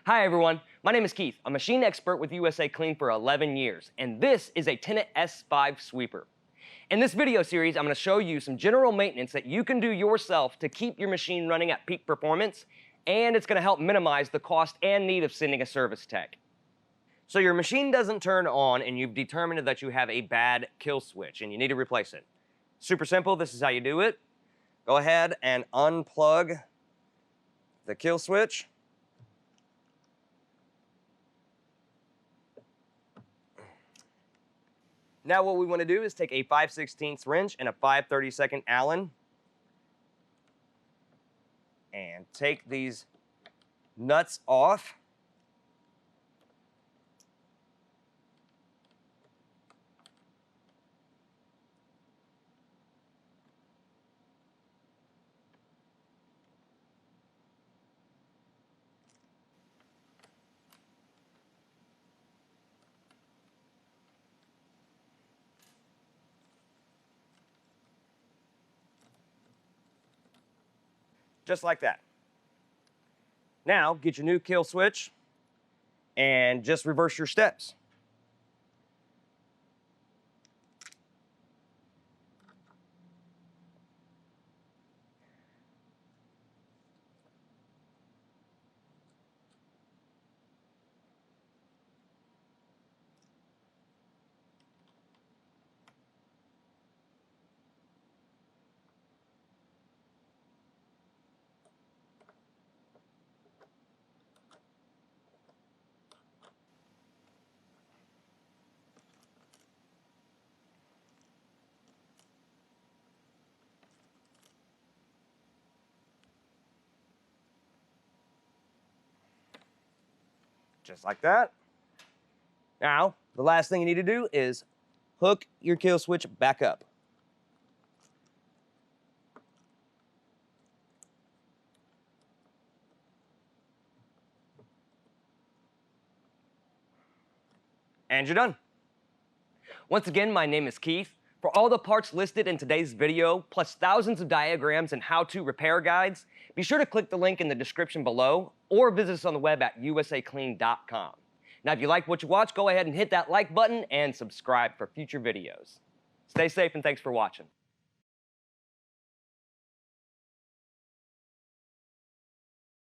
Hi everyone, my name is Keith. I'm a machine expert with USACLEAN for 11 years, and this is a Tennant S5 sweeper. In this video series, I'm going to show you some general maintenance that you can do yourself to keep your machine running at peak performance, and it's going to help minimize the cost and need of sending a service tech. So your machine doesn't turn on and you've determined that you have a bad kill switch and you need to replace it. Super simple, this is how you do it. Go ahead and unplug the kill switch. Now what we want to do is take a 5/16 wrench and a 5/32 Allen and take these nuts off. Just like that. Now, get your new kill switch and just reverse your steps. Just like that. Now, the last thing you need to do is hook your kill switch back up. And you're done. Once again, my name is Keith. For all the parts listed in today's video, plus thousands of diagrams and how-to repair guides, be sure to click the link in the description below or visit us on the web at USACLEAN.com. Now, if you like what you watch, go ahead and hit that like button and subscribe for future videos. Stay safe and thanks for watching.